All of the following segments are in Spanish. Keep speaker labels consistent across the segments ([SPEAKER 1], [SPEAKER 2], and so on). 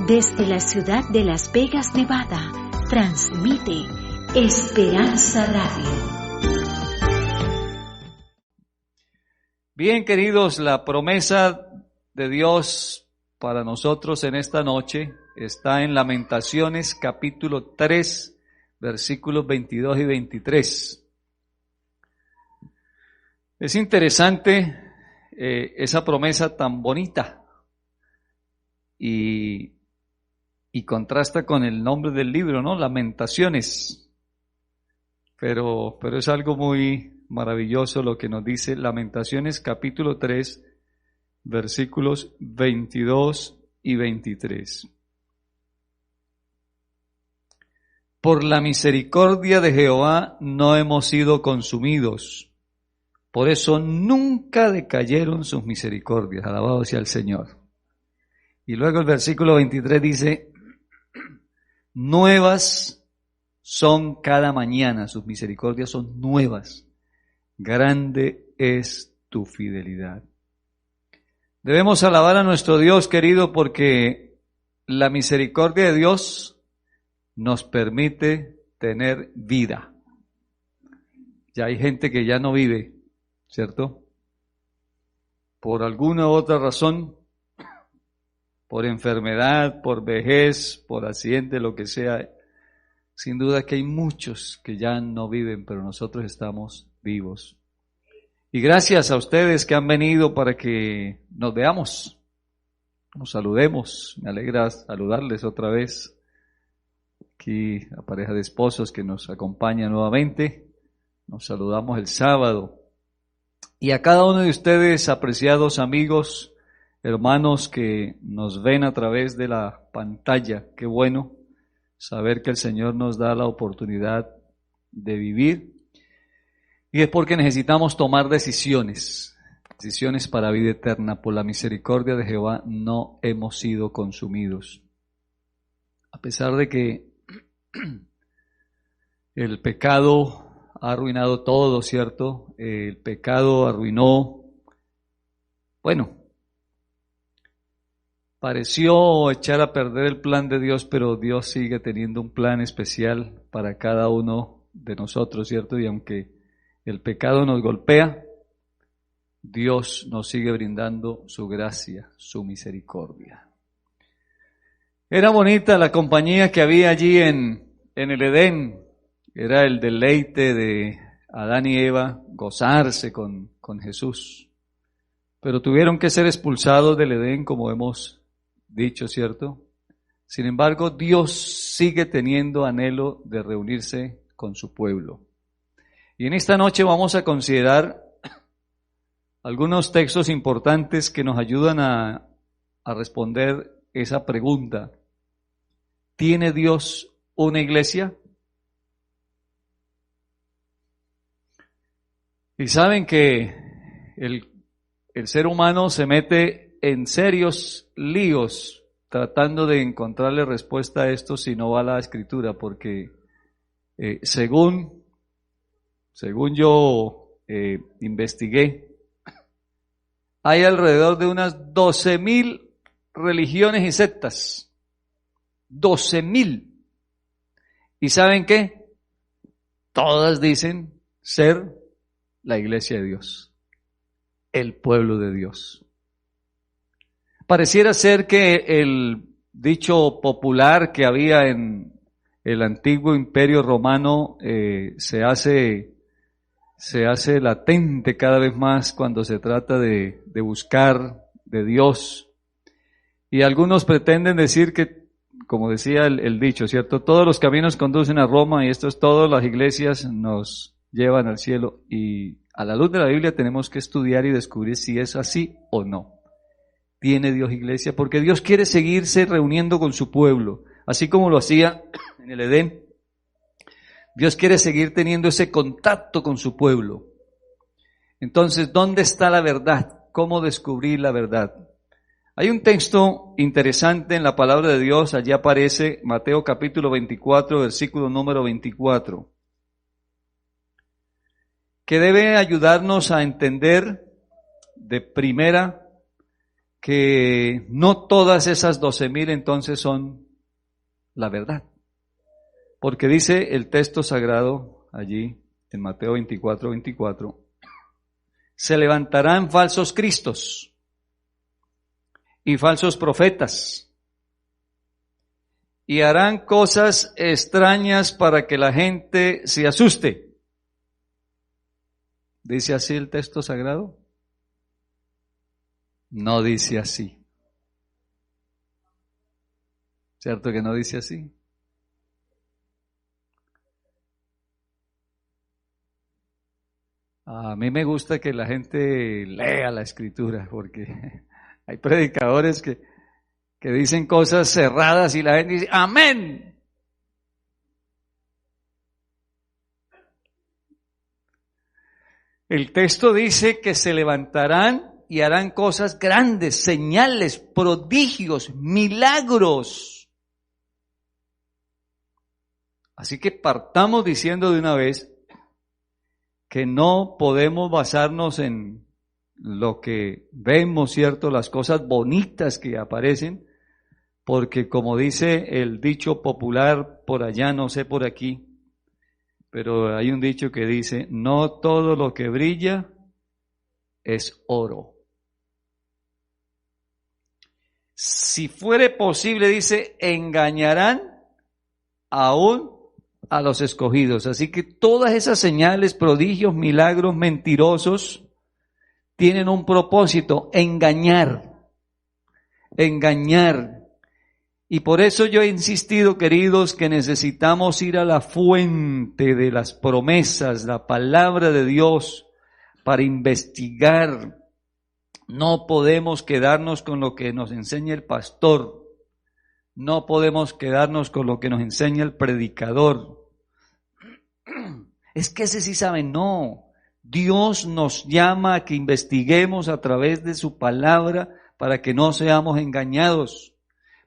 [SPEAKER 1] Desde la ciudad de Las Vegas, Nevada, transmite Esperanza Radio.
[SPEAKER 2] Bien, queridos, la promesa de Dios para nosotros en esta noche está en Lamentaciones capítulo 3, versículos 22 y 23. Es interesante esa promesa tan bonita y contrasta con el nombre del libro, ¿no? Lamentaciones. Pero es algo muy maravilloso lo que nos dice Lamentaciones capítulo 3, versículos 22 y 23. Por la misericordia de Jehová no hemos sido consumidos, por eso nunca decayeron sus misericordias. Alabado sea el Señor. Y luego el versículo 23 dice: nuevas son cada mañana, sus misericordias son nuevas. Grande es tu fidelidad. Debemos alabar a nuestro Dios, querido, porque la misericordia de Dios nos permite tener vida. Ya hay gente que ya no vive, ¿cierto? Por alguna u otra razón, por enfermedad, por vejez, por accidente, lo que sea. Sin duda que hay muchos que ya no viven, pero nosotros estamos vivos. Y gracias a ustedes que han venido para que nos veamos, nos saludemos. Me alegra saludarles otra vez. Aquí a pareja de esposos que nos acompaña nuevamente. Nos saludamos el sábado. Y a cada uno de ustedes, apreciados amigos, hermanos que nos ven a través de la pantalla, qué bueno saber que el Señor nos da la oportunidad de vivir. Y es porque necesitamos tomar decisiones para vida eterna. Por la misericordia de Jehová no hemos sido consumidos. A pesar de que el pecado ha arruinado todo, ¿cierto? El pecado arruinó, pareció echar a perder el plan de Dios, pero Dios sigue teniendo un plan especial para cada uno de nosotros, ¿cierto? Y aunque el pecado nos golpea, Dios nos sigue brindando su gracia, su misericordia. Era bonita la compañía que había allí en el Edén. Era el deleite de Adán y Eva gozarse con Jesús. Pero tuvieron que ser expulsados del Edén, como hemos dicho, ¿cierto? Sin embargo, Dios sigue teniendo anhelo de reunirse con su pueblo. Y en esta noche vamos a considerar algunos textos importantes que nos ayudan a responder esa pregunta. ¿Tiene Dios una iglesia? Y saben que el ser humano se mete en serios líos tratando de encontrarle respuesta a esto si no va a la Escritura, porque según yo investigué, hay alrededor de unas 12,000 religiones y sectas. 12,000. ¿Y saben qué? Todas dicen ser la iglesia de Dios, el pueblo de Dios. Pareciera ser que el dicho popular que había en el antiguo imperio romano se hace latente cada vez más cuando se trata de buscar de Dios. Y algunos pretenden decir que, como decía el dicho, ¿cierto? Todos los caminos conducen a Roma y esto es todo, las iglesias nos llevan al cielo. Y a la luz de la Biblia tenemos que estudiar y descubrir si es así o no. ¿Tiene Dios iglesia? Porque Dios quiere seguirse reuniendo con su pueblo, así como lo hacía en el Edén. Dios quiere seguir teniendo ese contacto con su pueblo. Entonces, ¿dónde está la verdad? ¿Cómo descubrir la verdad? Hay un texto interesante en la palabra de Dios, allí aparece Mateo capítulo 24, versículo número 24, que debe ayudarnos a entender de primera que no todas esas 12,000 entonces son la verdad. Porque dice el texto sagrado allí en Mateo 24:24, se levantarán falsos cristos y falsos profetas y harán cosas extrañas para que la gente se asuste. ¿Dice así el texto sagrado? No dice así. ¿Cierto que no dice así? A mí me gusta que la gente lea la Escritura, porque hay predicadores que dicen cosas cerradas y la gente dice, ¡amén! El texto dice que se levantarán y harán cosas grandes, señales, prodigios, milagros. Así que partamos diciendo de una vez que no podemos basarnos en lo que vemos, ¿cierto? Las cosas bonitas que aparecen, porque como dice el dicho popular por allá, no sé por aquí, pero hay un dicho que dice, no todo lo que brilla es oro. Si fuere posible, dice, engañarán aún a los escogidos. Así que todas esas señales, prodigios, milagros, mentirosos, tienen un propósito, engañar. Y por eso yo he insistido, queridos, que necesitamos ir a la fuente de las promesas, la palabra de Dios, para investigar. No podemos quedarnos con lo que nos enseña el pastor. No podemos quedarnos con lo que nos enseña el predicador. Es que ese sí sabe, no. Dios nos llama a que investiguemos a través de su palabra para que no seamos engañados.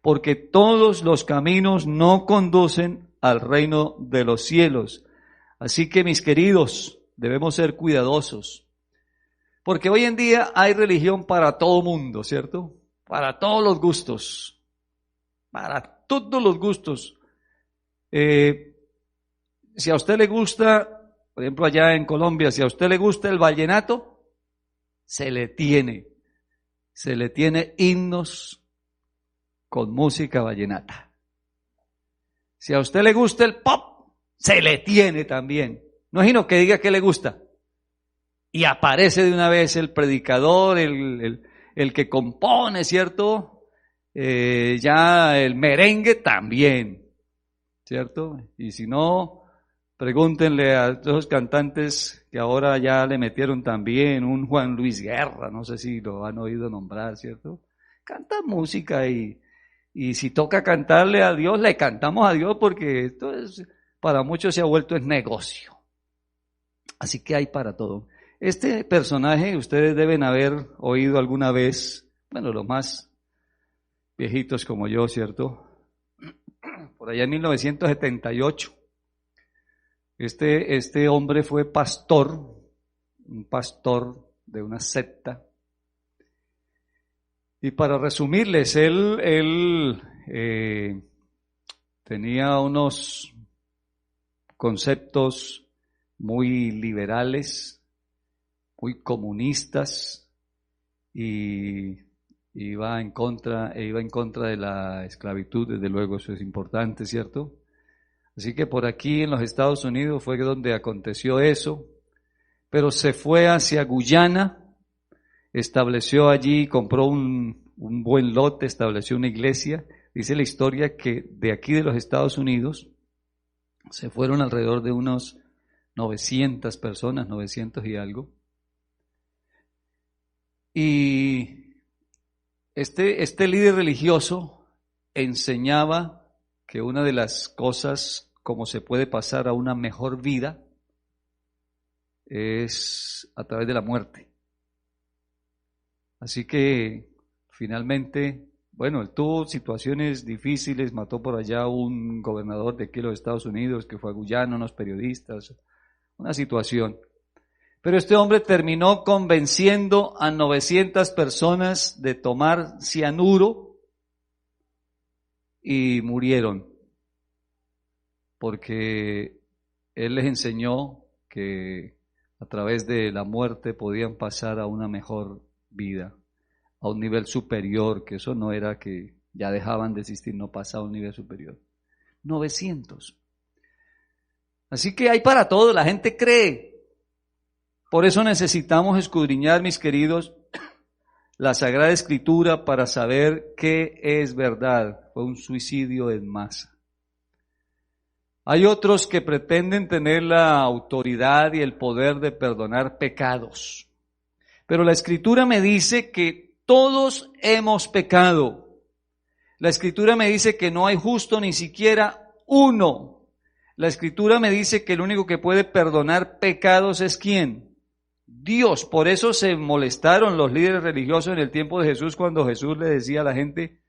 [SPEAKER 2] Porque todos los caminos no conducen al reino de los cielos. Así que, mis queridos, debemos ser cuidadosos. Porque hoy en día hay religión para todo mundo, ¿cierto? Para todos los gustos. Para todos los gustos. Si a usted le gusta, por ejemplo allá en Colombia, si a usted le gusta el vallenato, se le tiene himnos con música vallenata. Si a usted le gusta el pop, se le tiene también. No imagino que diga que le gusta. Y aparece de una vez el predicador, el que compone, ¿cierto? Ya el merengue también, ¿cierto? Y si no, pregúntenle a esos cantantes que ahora ya le metieron también un Juan Luis Guerra, no sé si lo han oído nombrar, ¿cierto? Canta música y si toca cantarle a Dios, le cantamos a Dios porque esto es, para muchos se ha vuelto en negocio. Así que hay para todo. Este personaje ustedes deben haber oído alguna vez, bueno, los más viejitos como yo, ¿cierto? Por allá en 1978, este hombre fue pastor, un pastor de una secta. Y para resumirles, él tenía unos conceptos muy liberales, muy comunistas, y iba en contra de la esclavitud, desde luego, eso es importante, ¿cierto? Así que por aquí en los Estados Unidos fue donde aconteció eso, pero se fue hacia Guyana, estableció allí, compró un buen lote, estableció una iglesia. Dice la historia que de aquí de los Estados Unidos se fueron alrededor de unos 900 personas, 900 y algo. Y este líder religioso enseñaba que una de las cosas como se puede pasar a una mejor vida es a través de la muerte. Así que finalmente, bueno, él tuvo situaciones difíciles, mató por allá un gobernador de aquí de los Estados Unidos que fue a Guyana, unos periodistas, una situación. Pero este hombre terminó convenciendo a 900 personas de tomar cianuro y murieron, porque él les enseñó que a través de la muerte podían pasar a una mejor vida, a un nivel superior, que eso no era que ya dejaban de existir, no pasaba a un nivel superior. 900. Así que hay para todo, la gente cree. Por eso necesitamos escudriñar, mis queridos, la Sagrada Escritura para saber qué es verdad. Fue un suicidio en masa. Hay otros que pretenden tener la autoridad y el poder de perdonar pecados. Pero la Escritura me dice que todos hemos pecado. La Escritura me dice que no hay justo ni siquiera uno. La Escritura me dice que el único que puede perdonar pecados es ¿quién? Dios. Por eso se molestaron los líderes religiosos en el tiempo de Jesús cuando Jesús le decía a la gente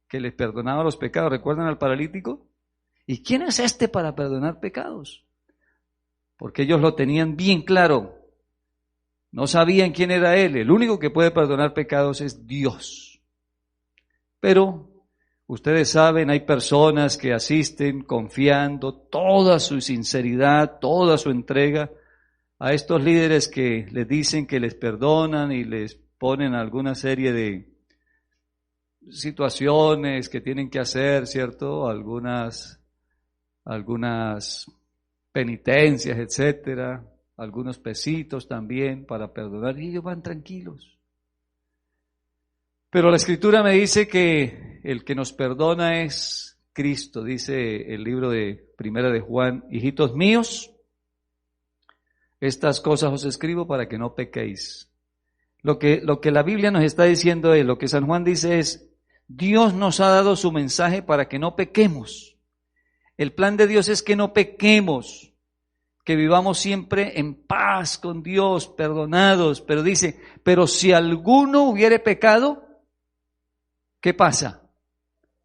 [SPEAKER 2] que les perdonaba los pecados. ¿Recuerdan al paralítico? ¿Y quién es este para perdonar pecados? Porque ellos lo tenían bien claro. No sabían quién era él. El único que puede perdonar pecados es Dios. Pero ustedes saben, hay personas que asisten confiando toda su sinceridad, toda su entrega a estos líderes que les dicen que les perdonan y les ponen alguna serie de situaciones que tienen que hacer, ¿cierto? Algunas penitencias, etcétera, algunos pesitos también para perdonar, y ellos van tranquilos. Pero la Escritura me dice que el que nos perdona es Cristo. Dice el libro de Primera de Juan: hijitos míos, estas cosas os escribo para que no pequéis. Lo que la Biblia nos está diciendo es, lo que San Juan dice es, Dios nos ha dado su mensaje para que no pequemos. El plan de Dios es que no pequemos, que vivamos siempre en paz con Dios, perdonados. Pero dice, pero si alguno hubiere pecado, ¿qué pasa?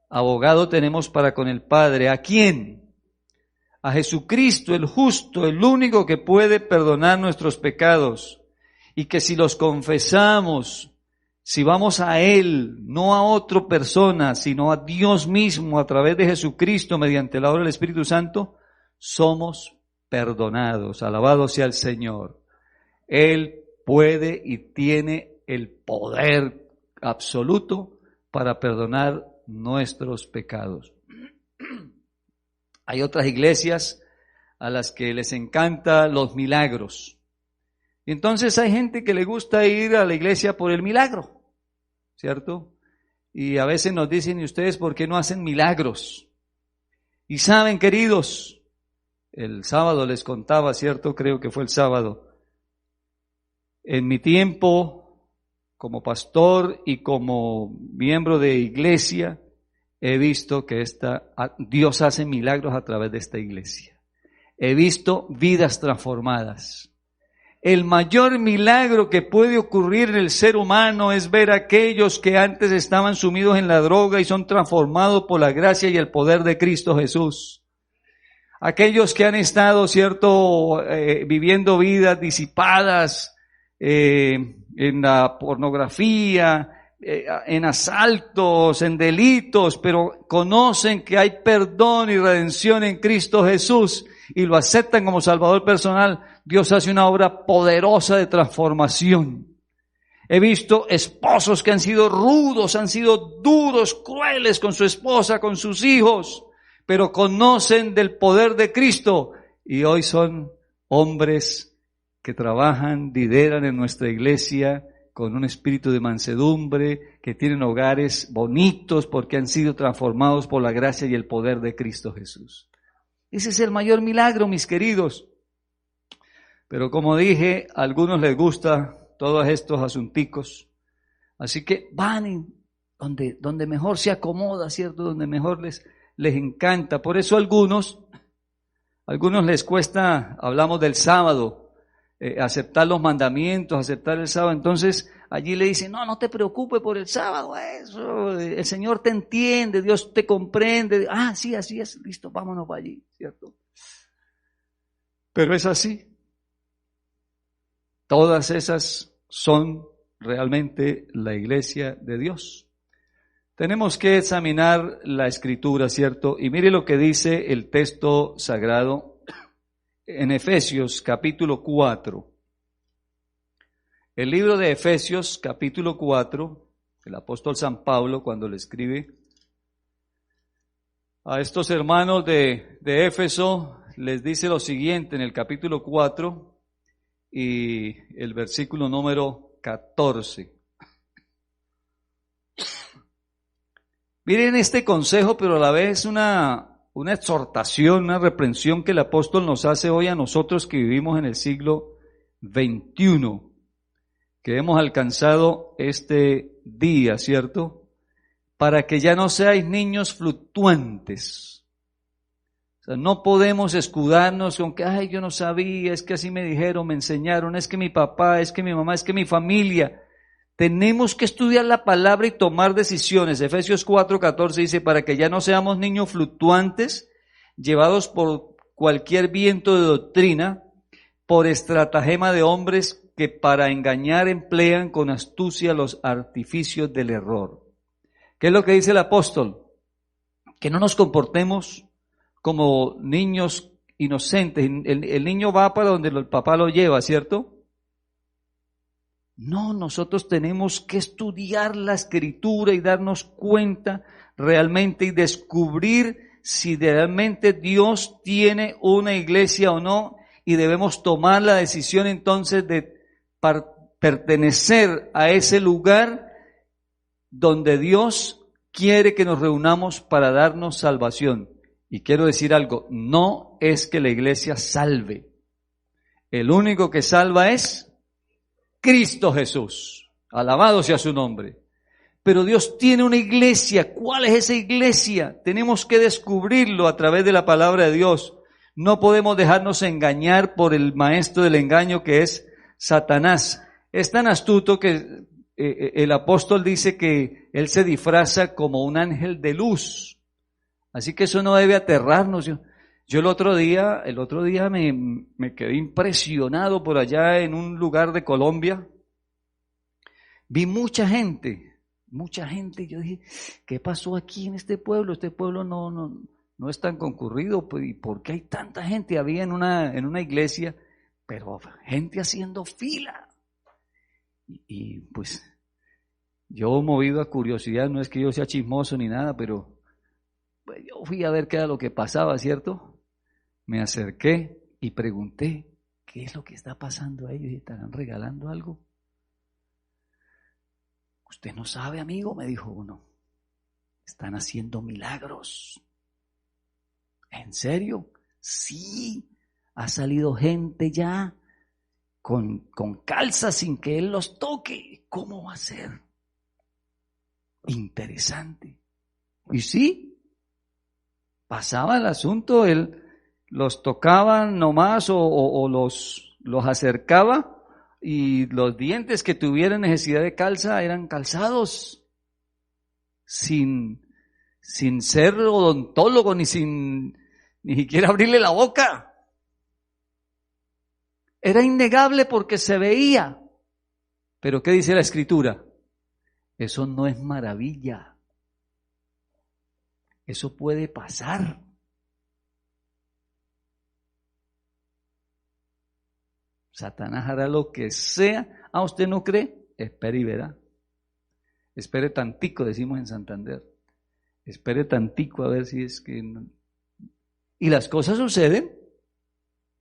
[SPEAKER 2] Abogado tenemos para con el Padre. ¿A quién? A Jesucristo, el justo, el único que puede perdonar nuestros pecados. Y que si los confesamos, si vamos a Él, no a otra persona, sino a Dios mismo a través de Jesucristo mediante la obra del Espíritu Santo, somos perdonados. Alabado sea el Señor. Él puede y tiene el poder absoluto para perdonar nuestros pecados. Hay otras iglesias a las que les encantan los milagros. Y entonces hay gente que le gusta ir a la iglesia por el milagro, ¿cierto? Y a veces nos dicen, ¿y ustedes por qué no hacen milagros? Y saben, queridos, el sábado les contaba, ¿cierto? Creo que fue el sábado. En mi tiempo, como pastor y como miembro de iglesia, he visto que Dios hace milagros a través de esta iglesia. He visto vidas transformadas. El mayor milagro que puede ocurrir en el ser humano es ver a aquellos que antes estaban sumidos en la droga y son transformados por la gracia y el poder de Cristo Jesús. Aquellos que han estado, ¿cierto?, viviendo vidas disipadas en la pornografía, en asaltos, en delitos, pero conocen que hay perdón y redención en Cristo Jesús y lo aceptan como Salvador personal. Dios hace una obra poderosa de transformación. He visto esposos que han sido rudos, han sido duros, crueles con su esposa, con sus hijos, pero conocen del poder de Cristo y hoy son hombres que trabajan, lideran en nuestra iglesia con un espíritu de mansedumbre, que tienen hogares bonitos porque han sido transformados por la gracia y el poder de Cristo Jesús. Ese es el mayor milagro, mis queridos. Pero como dije, a algunos les gusta todos estos asunticos, así que van donde mejor se acomoda, ¿cierto? Donde mejor les encanta. Por eso algunos les cuesta, hablamos del sábado, aceptar los mandamientos, aceptar el sábado. Entonces allí le dicen, no te preocupes por el sábado, eso, el Señor te entiende, Dios te comprende. Ah, sí, así es, listo, vámonos para allí, ¿cierto? Pero es así. Todas esas son realmente la iglesia de Dios. Tenemos que examinar la Escritura, ¿cierto? Y mire lo que dice el texto sagrado en Efesios capítulo 4. El libro de Efesios capítulo 4, el apóstol San Pablo cuando le escribe a estos hermanos de Éfeso, les dice lo siguiente en el capítulo 4 y el versículo número 14. Miren este consejo, pero a la vez una exhortación, una reprensión que el apóstol nos hace hoy a nosotros que vivimos en el siglo XXI, que hemos alcanzado este día, ¿cierto? Para que ya no seáis niños fluctuantes. O sea, no podemos escudarnos con que, ay, yo no sabía, es que así me dijeron, me enseñaron, es que mi papá, es que mi mamá, es que mi familia. Tenemos que estudiar la palabra y tomar decisiones. Efesios 4:14 dice, para que ya no seamos niños fluctuantes, llevados por cualquier viento de doctrina, por estratagema de hombres que para engañar emplean con astucia los artificios del error. ¿Qué es lo que dice el apóstol? Que no nos comportemos como niños inocentes. El niño va para donde el papá lo lleva, ¿cierto? No, nosotros tenemos que estudiar la Escritura y darnos cuenta realmente y descubrir si realmente Dios tiene una iglesia o no, y debemos tomar la decisión entonces de pertenecer a ese lugar donde Dios quiere que nos reunamos para darnos salvación. Y quiero decir algo, no es que la iglesia salve. El único que salva es Cristo Jesús. Alabado sea su nombre. Pero Dios tiene una iglesia. ¿Cuál es esa iglesia? Tenemos que descubrirlo a través de la palabra de Dios. No podemos dejarnos engañar por el maestro del engaño que es Satanás. Es tan astuto que el apóstol dice que él se disfraza como un ángel de luz. Así que eso no debe aterrarnos. Yo el otro día me quedé impresionado por allá en un lugar de Colombia. Vi mucha gente. Yo dije, ¿qué pasó aquí en este pueblo? Este pueblo no es tan concurrido. ¿Y por qué hay tanta gente? Había en una iglesia, pero gente haciendo fila. Y pues yo, movido a curiosidad, no es que yo sea chismoso ni nada, pero pues yo fui a ver qué era lo que pasaba, ¿cierto? Me acerqué y pregunté, ¿qué es lo que está pasando ahí? ¿Estarán regalando algo? Usted no sabe, amigo, me dijo uno. Están haciendo milagros. ¿En serio? Sí, ha salido gente ya con calzas sin que él los toque. ¿Cómo va a ser? Interesante. Y sí, pasaba el asunto, él los tocaba nomás o los acercaba y los dientes que tuvieran necesidad de calza eran calzados sin ser odontólogo ni siquiera abrirle la boca. Era innegable porque se veía. Pero ¿qué dice la Escritura? Eso no es maravilla. Eso puede pasar. Satanás hará lo que sea. ¿Ah, usted no cree? Espere y verá. Espere tantico, decimos en Santander. Espere tantico a ver si es que... no. Y las cosas suceden,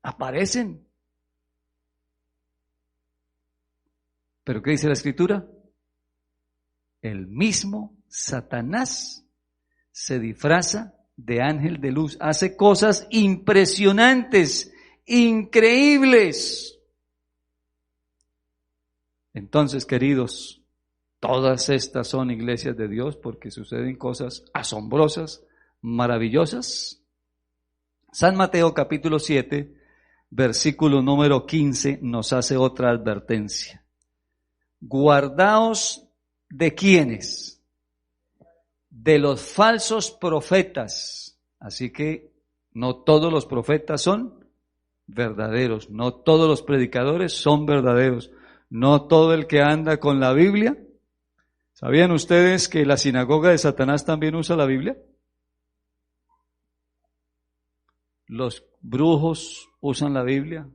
[SPEAKER 2] aparecen. ¿Pero qué dice la Escritura? El mismo Satanás se disfraza de ángel de luz, hace cosas impresionantes, increíbles. Entonces, queridos, todas estas son iglesias de Dios porque suceden cosas asombrosas, maravillosas. San Mateo capítulo 7, versículo número 15 nos hace otra advertencia. Guardaos de ¿quiénes? De los falsos profetas. Así que no todos los profetas son verdaderos. No todos los predicadores son verdaderos. No todo el que anda con la Biblia. ¿Sabían ustedes que la sinagoga de Satanás también usa la Biblia? Los brujos usan la Biblia.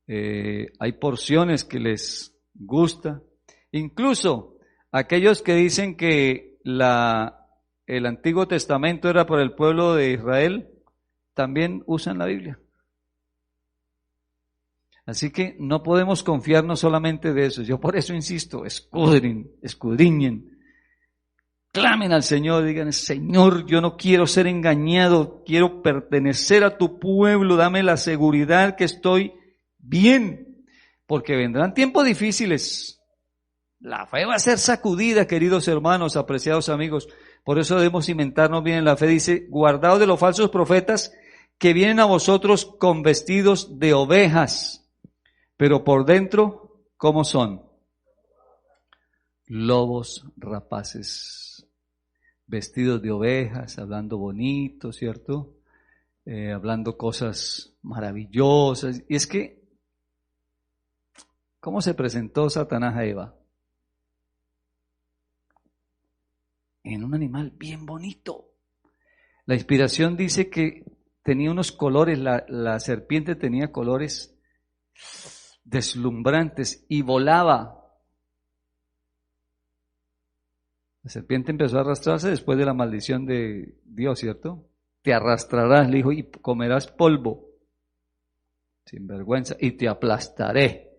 [SPEAKER 2] Hay porciones que les gusta. Incluso aquellos que dicen que el Antiguo Testamento era para el pueblo de Israel, también usan la Biblia. Así que no podemos confiarnos solamente de eso. Yo por eso insisto, escudriñen, clamen al Señor, digan, Señor, yo no quiero ser engañado, quiero pertenecer a tu pueblo, dame la seguridad que estoy bien, porque vendrán tiempos difíciles. La fe va a ser sacudida, queridos hermanos, apreciados amigos. Por eso debemos cimentarnos bien en la fe. Dice, guardaos de los falsos profetas que vienen a vosotros con vestidos de ovejas, pero por dentro, ¿cómo son? Lobos rapaces, vestidos de ovejas, hablando bonito, ¿cierto? Hablando cosas maravillosas. Y es que, ¿cómo se presentó Satanás a Eva? En un animal bien bonito. La inspiración dice que tenía unos colores, la serpiente tenía colores deslumbrantes y volaba. La serpiente empezó a arrastrarse después de la maldición de Dios, ¿cierto? Te arrastrarás, le dijo, y comerás polvo, sin vergüenza, y te aplastaré.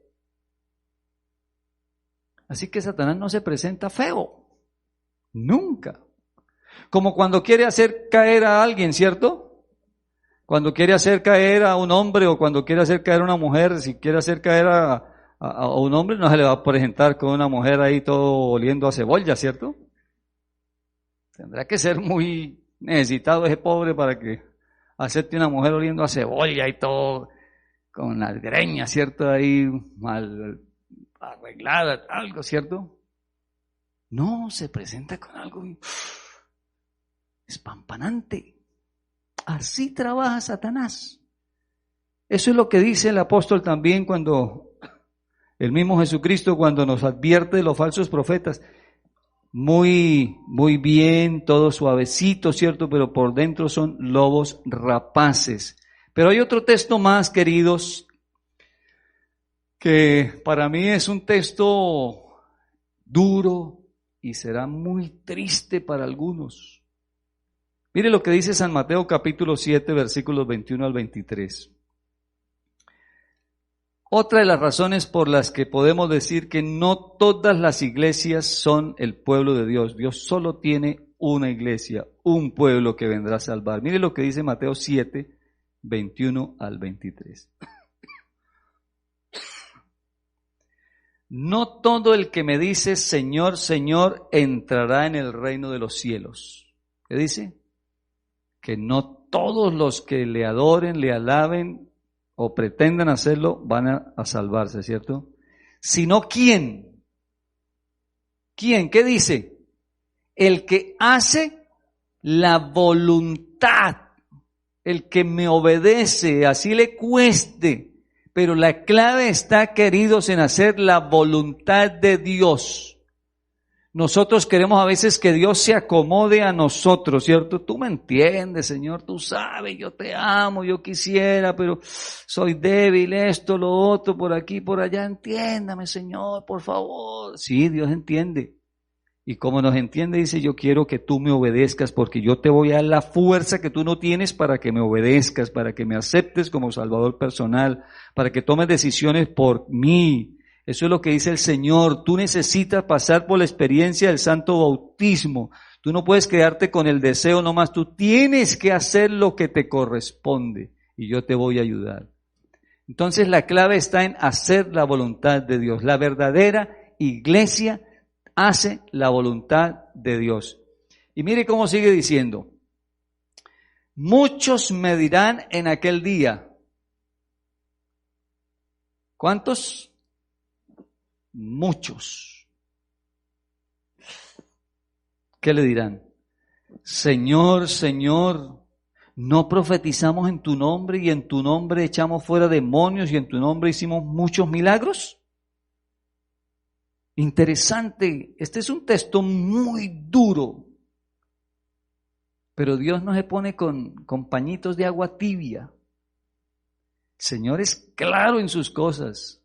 [SPEAKER 2] Así que Satanás no se presenta feo. Nunca. Como cuando quiere hacer caer a alguien, ¿cierto? Cuando quiere hacer caer a un hombre o cuando quiere hacer caer a una mujer, si quiere hacer caer a un hombre, no se le va a presentar con una mujer ahí todo oliendo a cebolla, ¿cierto? Tendrá que ser muy necesitado ese pobre para que acepte una mujer oliendo a cebolla y todo, con las greñas, ¿cierto? Ahí mal arreglada, algo, ¿cierto? No, se presenta con algo espampanante. Así trabaja Satanás. Eso es lo que dice el apóstol también cuando, el mismo Jesucristo cuando nos advierte de los falsos profetas. Muy bien, todo suavecito, ¿cierto? Pero por dentro son lobos rapaces. Pero hay otro texto más, queridos, que para mí es un texto duro, y será muy triste para algunos. Mire lo que dice San Mateo capítulo 7, versículos 21 al 23. Otra de las razones por las que podemos decir que no todas las iglesias son el pueblo de Dios. Dios solo tiene una iglesia, un pueblo que vendrá a salvar. Mire lo que dice Mateo 7, 21 al 23. No todo el que me dice Señor, Señor, entrará en el reino de los cielos. ¿Qué dice? Que no todos los que le adoren, le alaben o pretendan hacerlo van a salvarse, ¿cierto? Sino ¿quién? ¿Quién? ¿Qué dice? El que hace la voluntad, el que me obedece, así le cueste. Pero la clave está, queridos, en hacer la voluntad de Dios. Nosotros queremos a veces que Dios se acomode a nosotros, ¿cierto? Tú me entiendes, Señor, tú sabes, yo te amo, yo quisiera, pero soy débil, esto, lo otro, por aquí, por allá, entiéndame, Señor, por favor. Sí, Dios entiende. Y como nos entiende, dice, yo quiero que tú me obedezcas porque yo te voy a dar la fuerza que tú no tienes para que me obedezcas, para que me aceptes como Salvador personal, para que tomes decisiones por mí. Eso es lo que dice el Señor. Tú necesitas pasar por la experiencia del santo bautismo. Tú no puedes quedarte con el deseo nomás. Tú tienes que hacer lo que te corresponde y yo te voy a ayudar. Entonces la clave está en hacer la voluntad de Dios. La verdadera iglesia hace la voluntad de Dios. Y mire cómo sigue diciendo. Muchos me dirán en aquel día. ¿Cuántos? Muchos. ¿Qué le dirán? Señor, Señor, ¿No profetizamos en tu nombre y en tu nombre echamos fuera demonios y en tu nombre hicimos muchos milagros? Interesante, este es un texto muy duro, pero Dios no se pone con pañitos de agua tibia. El Señor es claro en sus cosas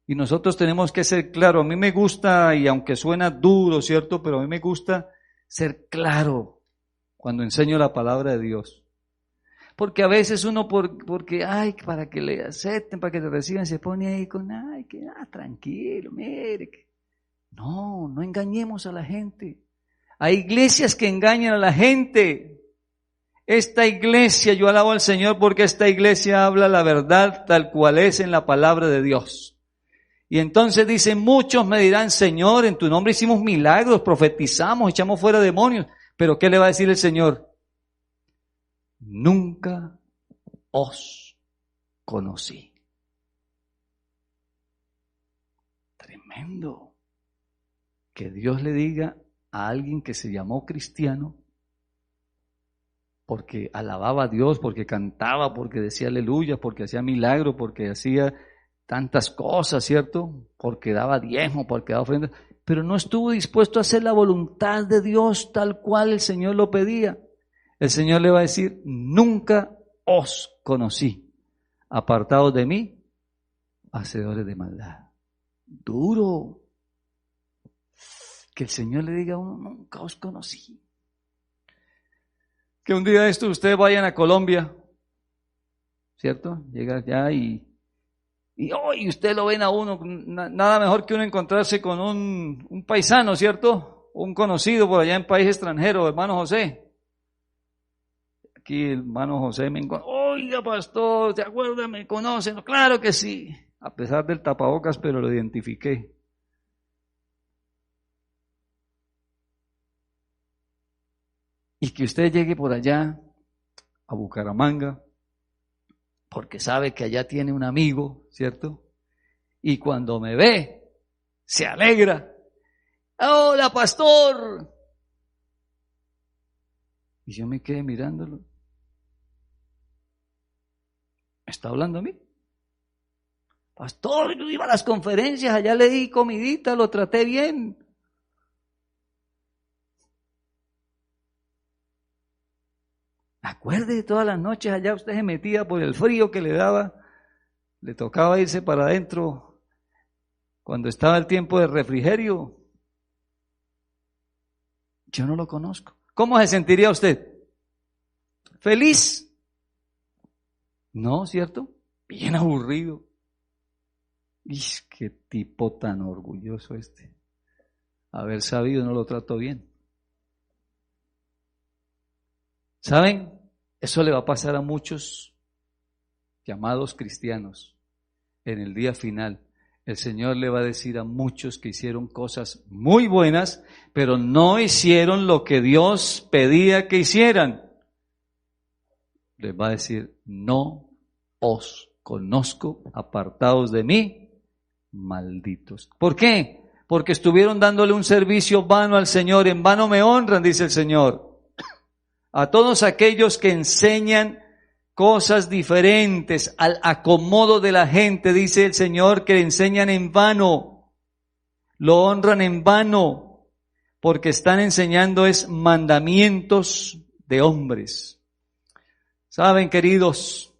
[SPEAKER 2] y nosotros tenemos que ser claros. A mí me gusta, y aunque suena duro, ¿cierto? Pero a mí me gusta ser claro cuando enseño la palabra de Dios. Porque a veces uno, porque, para que le acepten, para que te reciban, se pone ahí con, tranquilo, mire. No engañemos a la gente. Hay iglesias que engañan a la gente. Esta iglesia, yo alabo al Señor porque esta iglesia habla la verdad tal cual es en la palabra de Dios. Y entonces dice, muchos me dirán, Señor, en tu nombre hicimos milagros, profetizamos, echamos fuera demonios. Pero ¿qué le va a decir el Señor? Nunca os conocí. Tremendo. Que Dios le diga a alguien que se llamó cristiano, porque alababa a Dios, porque cantaba, porque decía aleluya, porque hacía milagros, porque hacía tantas cosas, ¿cierto? Porque daba diezmo, porque daba ofrendas, pero no estuvo dispuesto a hacer la voluntad de Dios tal cual el Señor lo pedía. El Señor le va a decir, nunca os conocí, apartados de mí, hacedores de maldad. Duro. Que el Señor le diga a uno, nunca os conocí. Que un día de estos ustedes vayan a Colombia, ¿cierto? Llega allá y usted lo ven a uno, nada mejor que uno encontrarse con un paisano, ¿cierto? Un conocido por allá en país extranjero, hermano José. Aquí el hermano José me encontró, oiga pastor, ¿te acuerdas? ¿Me conocen? Claro que sí, a pesar del tapabocas, pero lo identifiqué. Y que usted llegue por allá a Bucaramanga, porque sabe que allá tiene un amigo, ¿cierto? Y cuando me ve, se alegra. ¡Hola, pastor! Y yo me quedé mirándolo. ¿Me está hablando a mí? Pastor, yo iba a las conferencias, allá le di comidita, lo traté bien. Acuerde, todas las noches allá usted se metía por el frío que le daba, le tocaba irse para adentro cuando estaba el tiempo de refrigerio. Yo no lo conozco. ¿Cómo se sentiría usted? ¿Feliz? No, ¿cierto? Bien aburrido. ¡Y qué tipo tan orgulloso este! Haber sabido no lo trato bien. ¿Saben? Eso le va a pasar a muchos llamados cristianos en el día final. El Señor le va a decir a muchos que hicieron cosas muy buenas, pero no hicieron lo que Dios pedía que hicieran. Les va a decir, no os conozco, apartados de mí, malditos. ¿Por qué? Porque estuvieron dándole un servicio vano al Señor. En vano me honran, dice el Señor. A todos aquellos que enseñan cosas diferentes al acomodo de la gente, dice el Señor, que le enseñan en vano, lo honran en vano, porque están enseñando es mandamientos de hombres. Saben, queridos,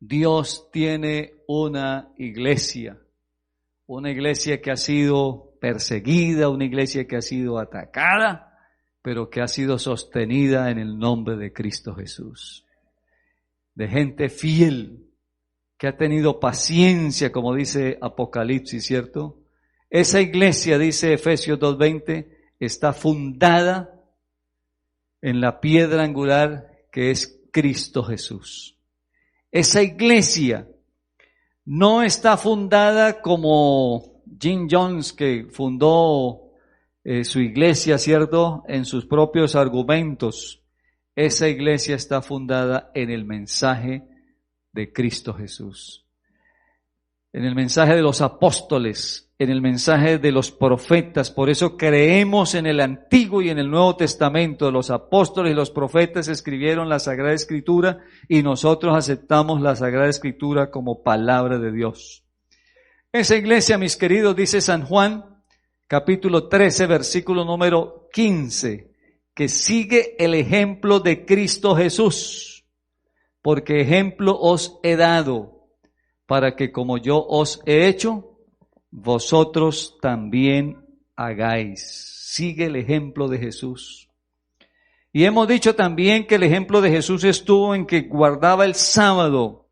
[SPEAKER 2] Dios tiene una iglesia que ha sido perseguida, una iglesia que ha sido atacada, pero que ha sido sostenida en el nombre de Cristo Jesús. De gente fiel, que ha tenido paciencia, como dice Apocalipsis, ¿cierto? Esa iglesia, dice Efesios 2:20, está fundada en la piedra angular que es Cristo Jesús. Esa iglesia no está fundada como Jim Jones, que fundó su iglesia, ¿cierto?, en sus propios argumentos. Esa iglesia está fundada en el mensaje de Cristo Jesús. en el mensaje de los apóstoles, en el mensaje de los profetas. Por eso creemos en el Antiguo y en el Nuevo Testamento. Los apóstoles y los profetas escribieron la Sagrada Escritura y nosotros aceptamos la Sagrada Escritura como palabra de Dios. Esa iglesia, mis queridos, dice San Juan, capítulo 13, versículo número 15, que sigue el ejemplo de Cristo Jesús, porque ejemplo os he dado, para que como yo os he hecho, vosotros también hagáis. Sigue el ejemplo de Jesús. Y hemos dicho también que el ejemplo de Jesús estuvo en que guardaba el sábado,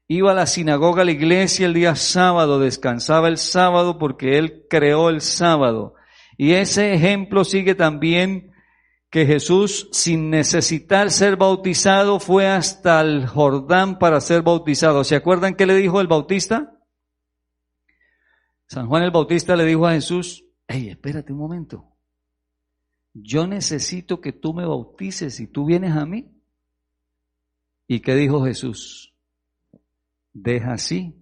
[SPEAKER 2] iba a la sinagoga, a la iglesia el día sábado, descansaba el sábado porque Él creó el sábado. Y ese ejemplo sigue también que Jesús, sin necesitar ser bautizado, fue hasta el Jordán para ser bautizado. ¿Se acuerdan qué le dijo el bautista? San Juan el Bautista le dijo a Jesús, hey, espérate un momento, yo necesito que tú me bautices y tú vienes a mí. ¿Y qué dijo Jesús? Deja así,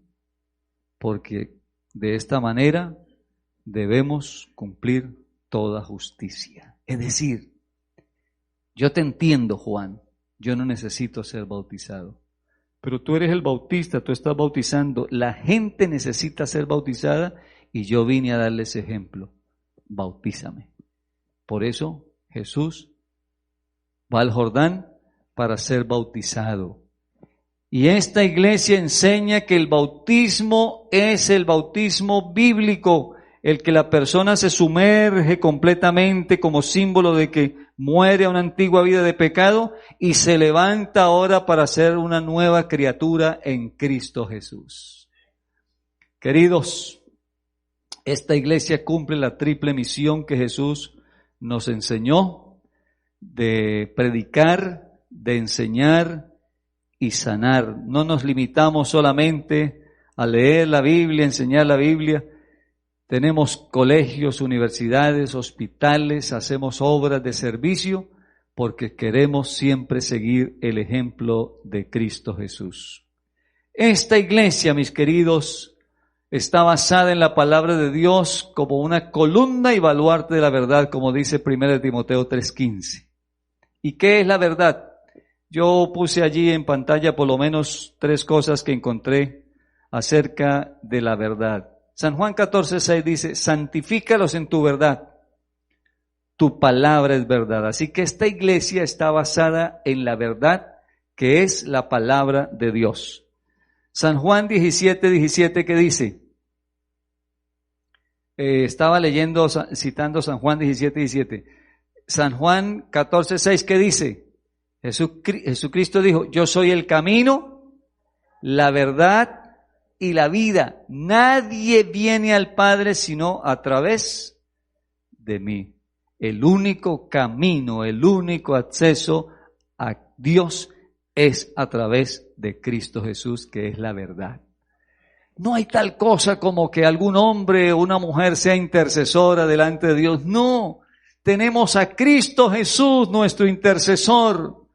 [SPEAKER 2] porque de esta manera debemos cumplir toda justicia. Es decir, yo te entiendo, Juan, yo no necesito ser bautizado, pero tú eres el bautista, tú estás bautizando, la gente necesita ser bautizada y yo vine a darles ejemplo, bautízame. Por eso Jesús va al Jordán para ser bautizado. Y esta iglesia enseña que el bautismo es el bautismo bíblico, el que la persona se sumerge completamente como símbolo de que muere a una antigua vida de pecado y se levanta ahora para ser una nueva criatura en Cristo Jesús. Queridos, esta iglesia cumple la triple misión que Jesús nos enseñó de predicar, de enseñar y sanar. No nos limitamos solamente a leer la Biblia, enseñar la Biblia. Tenemos colegios, universidades, hospitales, hacemos obras de servicio porque queremos siempre seguir el ejemplo de Cristo Jesús. Esta iglesia, mis queridos, está basada en la palabra de Dios como una columna y baluarte de la verdad, como dice 1 Timoteo 3:15. ¿Y qué es la verdad? Yo puse allí en pantalla por lo menos 3 cosas que encontré acerca de la verdad. San Juan 14:6 dice, santifícalos en tu verdad, tu palabra es verdad. Así que esta iglesia está basada en la verdad que es la palabra de Dios. San Juan 17:17 que dice, estaba leyendo, citando San Juan 17:17. San Juan 14:6 que dice, Jesucristo dijo, yo soy el camino, la verdad y la vida. Nadie viene al Padre sino a través de mí. El único camino, el único acceso a Dios es a través de Cristo Jesús, que es la verdad. No hay tal cosa como que algún hombre o una mujer sea intercesora delante de Dios. No, tenemos a Cristo Jesús, nuestro intercesor,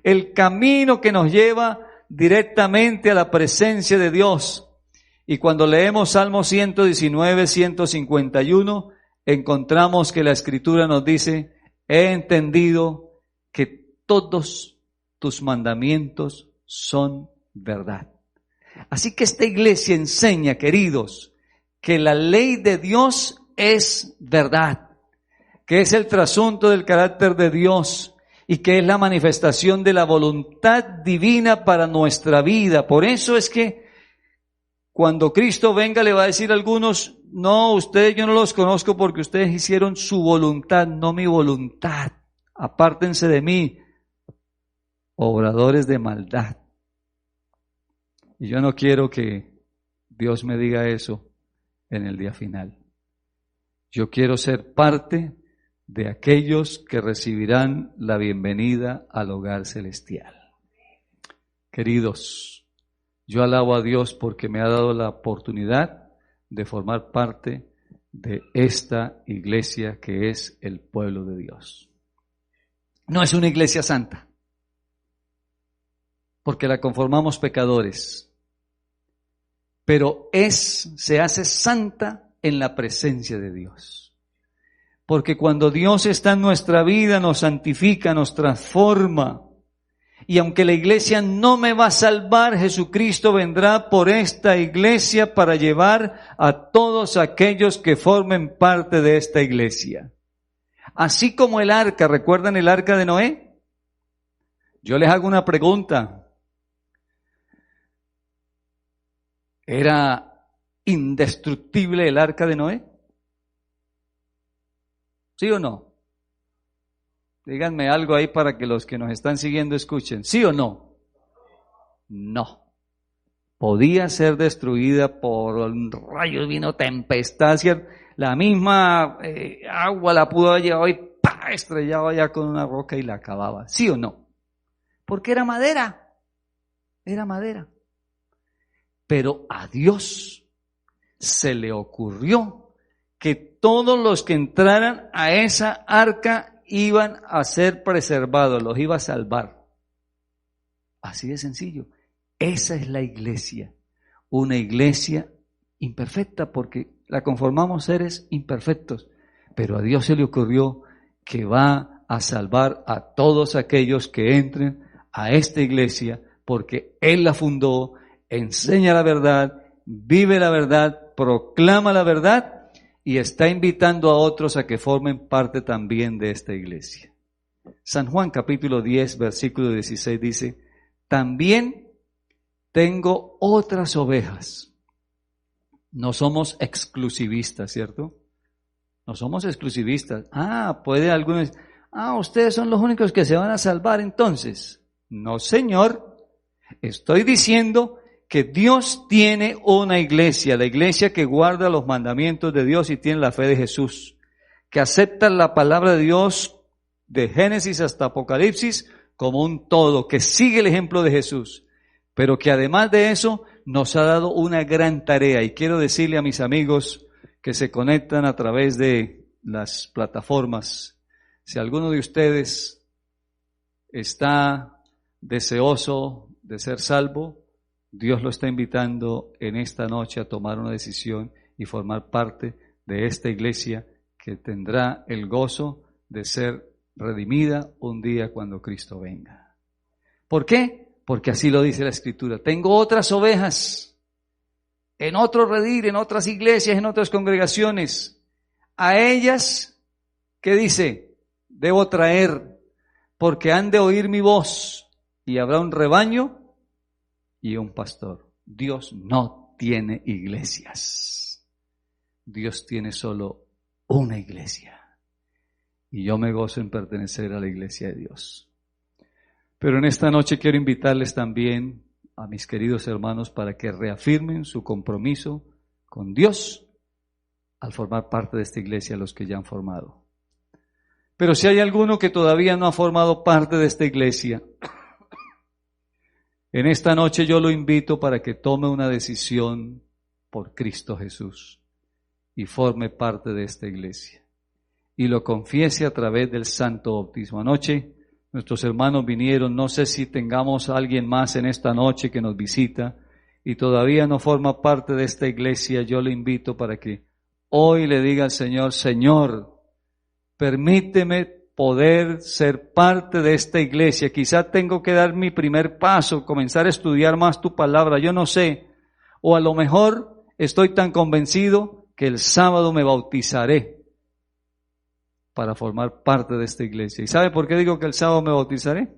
[SPEAKER 2] el camino que nos lleva directamente a la presencia de Dios. Y cuando leemos Salmo 119, 151, encontramos que la Escritura nos dice, he entendido que todos tus mandamientos son verdad. Así que esta iglesia enseña, queridos, que la ley de Dios es verdad, que es el trasunto del carácter de Dios y que es la manifestación de la voluntad divina para nuestra vida. Por eso es que cuando Cristo venga le va a decir a algunos, no, ustedes yo no los conozco porque ustedes hicieron su voluntad, no mi voluntad. Apártense de mí, obradores de maldad. Y yo no quiero que Dios me diga eso en el día final. Yo quiero ser parte de aquellos que recibirán la bienvenida al hogar celestial. Queridos, yo alabo a Dios porque me ha dado la oportunidad de formar parte de esta iglesia que es el pueblo de Dios. No es una iglesia santa, porque la conformamos pecadores, pero se hace santa en la presencia de Dios. Porque cuando Dios está en nuestra vida, nos santifica, nos transforma. Y aunque la iglesia no me va a salvar, Jesucristo vendrá por esta iglesia para llevar a todos aquellos que formen parte de esta iglesia. Así como el arca, ¿recuerdan el arca de Noé? Yo les hago una pregunta. ¿Era indestructible el arca de Noé? ¿Sí o no? Díganme algo ahí para que los que nos están siguiendo escuchen. ¿Sí o no? No. Podía ser destruida por un rayo divino, tempestad, ¿cierto? La misma agua la pudo haber llevado y ¡pah!, estrellaba ya con una roca y la acababa. ¿Sí o no? Porque era madera. Era madera. Pero a Dios se le ocurrió que todos los que entraran a esa arca iban a ser preservados, los iba a salvar. Así de sencillo. Esa es la iglesia. Una iglesia imperfecta porque la conformamos seres imperfectos. Pero a Dios se le ocurrió que va a salvar a todos aquellos que entren a esta iglesia porque Él la fundó, enseña la verdad, vive la verdad, proclama la verdad y está invitando a otros a que formen parte también de esta iglesia. San Juan capítulo 10, versículo 16 dice, también tengo otras ovejas. No somos exclusivistas, ¿cierto? No somos exclusivistas. Puede algunos decir, ustedes son los únicos que se van a salvar entonces. No, señor. Estoy diciendo que Dios tiene una iglesia, la iglesia que guarda los mandamientos de Dios y tiene la fe de Jesús, que acepta la palabra de Dios de Génesis hasta Apocalipsis como un todo, que sigue el ejemplo de Jesús, pero que además de eso nos ha dado una gran tarea. Y quiero decirle a mis amigos que se conectan a través de las plataformas, si alguno de ustedes está deseoso de ser salvo, Dios lo está invitando en esta noche a tomar una decisión y formar parte de esta iglesia que tendrá el gozo de ser redimida un día cuando Cristo venga. ¿Por qué? Porque así lo dice la Escritura. Tengo otras ovejas en otro redil, en otras iglesias, en otras congregaciones. A ellas, ¿qué dice? Debo traer, porque han de oír mi voz y habrá un rebaño y un pastor. Dios no tiene iglesias. Dios tiene solo una iglesia. Y yo me gozo en pertenecer a la iglesia de Dios. Pero en esta noche quiero invitarles también a mis queridos hermanos para que reafirmen su compromiso con Dios al formar parte de esta iglesia, los que ya han formado. Pero si hay alguno que todavía no ha formado parte de esta iglesia, en esta noche yo lo invito para que tome una decisión por Cristo Jesús y forme parte de esta iglesia y lo confiese a través del santo bautismo. Anoche nuestros hermanos vinieron, no sé si tengamos a alguien más en esta noche que nos visita y todavía no forma parte de esta iglesia. Yo le invito para que hoy le diga al Señor, Señor, permíteme poder ser parte de esta iglesia. Quizá tengo que dar mi primer paso, comenzar a estudiar más tu palabra, yo no sé. O a lo mejor estoy tan convencido que el sábado me bautizaré para formar parte de esta iglesia. ¿Y sabe por qué digo que el sábado me bautizaré?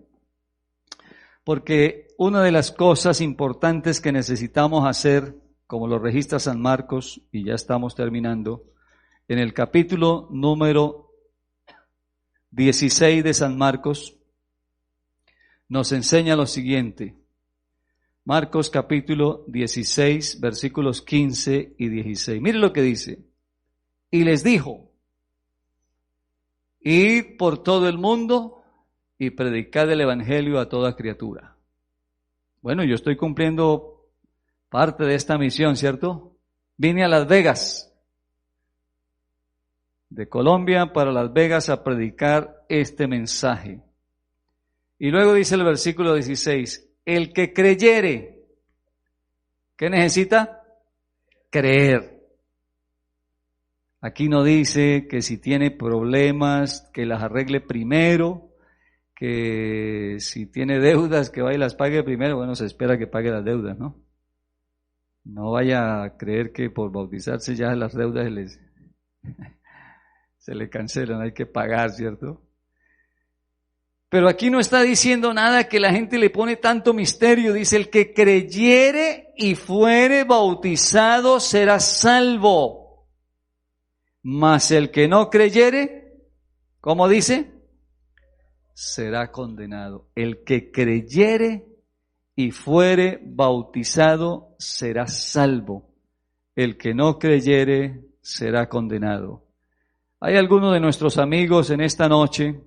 [SPEAKER 2] Porque una de las cosas importantes que necesitamos hacer, como lo registra San Marcos, y ya estamos terminando, en el capítulo número 16 de San Marcos, nos enseña lo siguiente. Marcos capítulo 16, versículos 15 y 16. Mire lo que dice. Y les dijo, id por todo el mundo y predicad el evangelio a toda criatura. Bueno, yo estoy cumpliendo parte de esta misión, ¿cierto? Vine a Las Vegas, de Colombia para Las Vegas, a predicar este mensaje. Y luego dice el versículo 16, el que creyere, ¿qué necesita? creer. Aquí no dice que si tiene problemas, que las arregle primero, que si tiene deudas, que vaya y las pague primero. Bueno, se espera que pague las deudas, ¿no? No vaya a creer que por bautizarse ya las deudas se le cancelan, hay que pagar, ¿cierto? Pero aquí no está diciendo nada que la gente le pone tanto misterio. Dice, el que creyere y fuere bautizado será salvo. Mas el que no creyere, ¿cómo dice? Será condenado. El que creyere y fuere bautizado será salvo. El que no creyere será condenado. Hay algunos de nuestros amigos en esta noche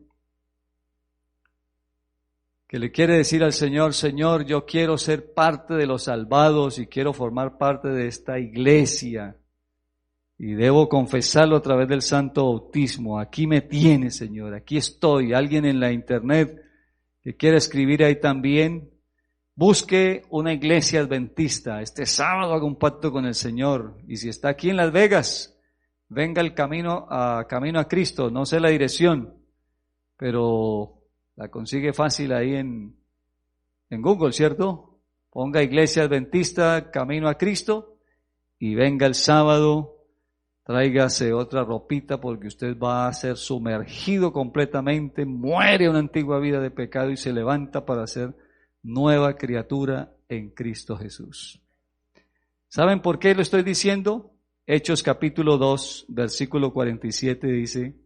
[SPEAKER 2] que le quiere decir al Señor, Señor, yo quiero ser parte de los salvados y quiero formar parte de esta iglesia. Y debo confesarlo a través del santo bautismo. Aquí me tiene, Señor, aquí estoy. Alguien en la internet que quiera escribir ahí también, busque una iglesia adventista. Este sábado haga un pacto con el Señor. Y si está aquí en Las Vegas, venga el camino a Cristo. No sé la dirección, pero la consigue fácil ahí en Google, ¿cierto? Ponga Iglesia Adventista, Camino a Cristo, y venga el sábado. Tráigase otra ropita porque usted va a ser sumergido completamente, muere una antigua vida de pecado y se levanta para ser nueva criatura en Cristo Jesús. ¿Saben por qué lo estoy diciendo? Hechos capítulo 2, versículo 47 dice,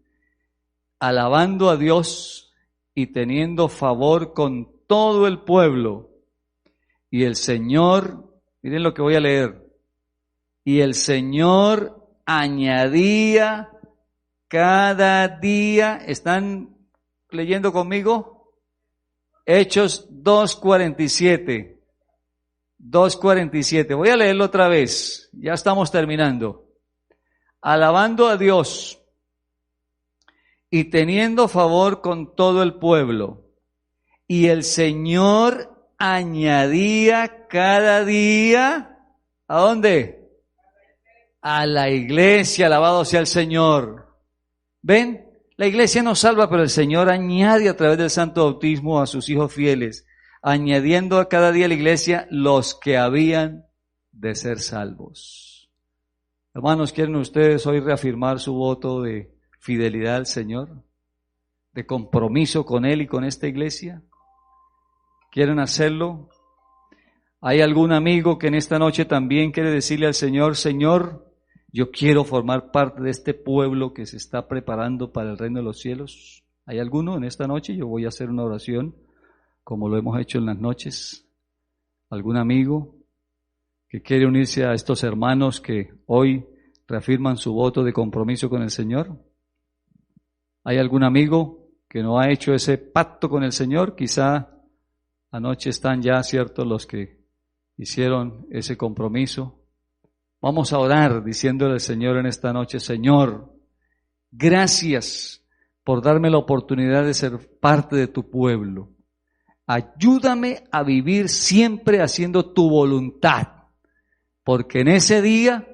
[SPEAKER 2] alabando a Dios y teniendo favor con todo el pueblo. Y el Señor, miren lo que voy a leer, y el Señor añadía cada día, ¿están leyendo conmigo? Hechos 2:47. 2:47. Voy a leerlo otra vez, ya estamos terminando. Alabando a Dios y teniendo favor con todo el pueblo. Y el Señor añadía cada día, ¿a dónde? A la iglesia, alabado sea el Señor. ¿Ven? La iglesia nos salva, pero el Señor añade a través del santo bautismo a sus hijos fieles, añadiendo a cada día a la iglesia los que habían de ser salvos. Hermanos, ¿quieren ustedes hoy reafirmar su voto de fidelidad al Señor? ¿De compromiso con Él y con esta iglesia? ¿Quieren hacerlo? ¿Hay algún amigo que en esta noche también quiere decirle al Señor, Señor, yo quiero formar parte de este pueblo que se está preparando para el reino de los cielos? ¿Hay alguno en esta noche? Yo voy a hacer una oración como lo hemos hecho en las noches. ¿Algún amigo que quiere unirse a estos hermanos que hoy reafirman su voto de compromiso con el Señor? ¿Hay algún amigo que no ha hecho ese pacto con el Señor? Quizá anoche están ya, ¿cierto?, los que hicieron ese compromiso. Vamos a orar diciéndole al Señor en esta noche, Señor, gracias por darme la oportunidad de ser parte de tu pueblo. Ayúdame a vivir siempre haciendo tu voluntad, porque en ese día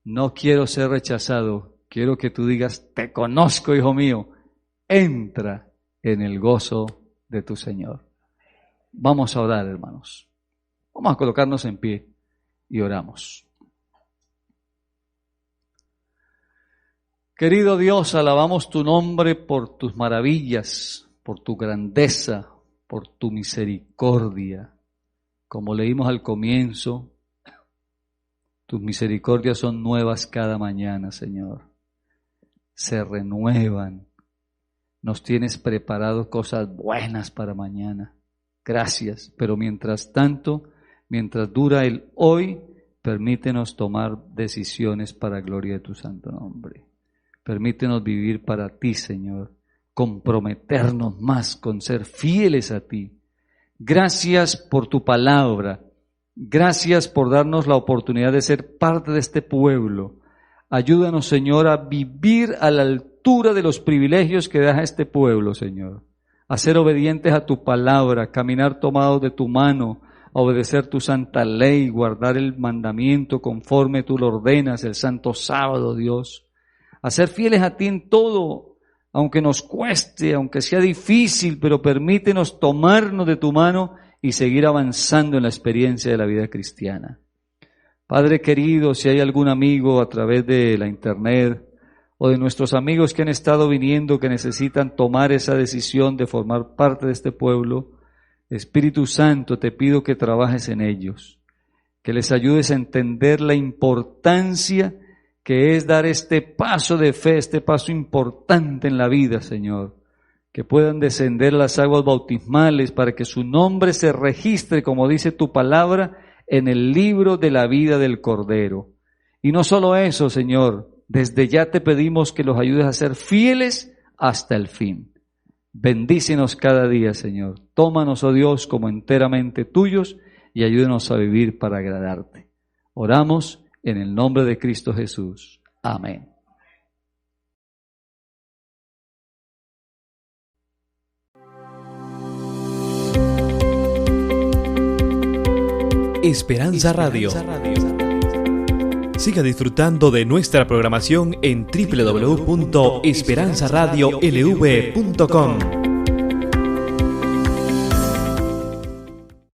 [SPEAKER 2] no quiero ser rechazado. Quiero que tú digas, te conozco, hijo mío, entra en el gozo de tu Señor. Vamos a orar, hermanos. Vamos a colocarnos en pie y oramos. Querido Dios, alabamos tu nombre por tus maravillas, por tu grandeza, por tu misericordia. Como leímos al comienzo, tus misericordias son nuevas cada mañana, Señor. Se renuevan. Nos tienes preparado cosas buenas para mañana. Gracias. Pero mientras tanto, mientras dura el hoy, permítenos tomar decisiones para gloria de tu santo nombre. Permítenos vivir para ti, Señor. Comprometernos más con ser fieles a ti. Gracias por tu palabra. Gracias por darnos la oportunidad de ser parte de este pueblo. Ayúdanos, Señor, a vivir a la altura de los privilegios que das a este pueblo, Señor. A ser obedientes a tu palabra, caminar tomados de tu mano, a obedecer tu santa ley, guardar el mandamiento conforme tú lo ordenas, el santo sábado, Dios, a ser fieles a ti en todo, aunque nos cueste, aunque sea difícil, pero permítenos tomarnos de tu mano y seguir avanzando en la experiencia de la vida cristiana. Padre querido, si hay algún amigo a través de la internet o de nuestros amigos que han estado viniendo, que necesitan tomar esa decisión de formar parte de este pueblo, Espíritu Santo, te pido que trabajes en ellos, que les ayudes a entender la importancia que es dar este paso de fe, este paso importante en la vida, Señor, que puedan descender las aguas bautismales para que su nombre se registre, como dice tu palabra, en el libro de la vida del Cordero. Y no solo eso, Señor, desde ya te pedimos que los ayudes a ser fieles hasta el fin. Bendícenos cada día, Señor. Tómanos, oh Dios, como enteramente tuyos y ayúdenos a vivir para agradarte. Oramos en el nombre de Cristo Jesús. Amén.
[SPEAKER 3] Esperanza Radio. Siga disfrutando de nuestra programación en www.esperanzaradiolv.com.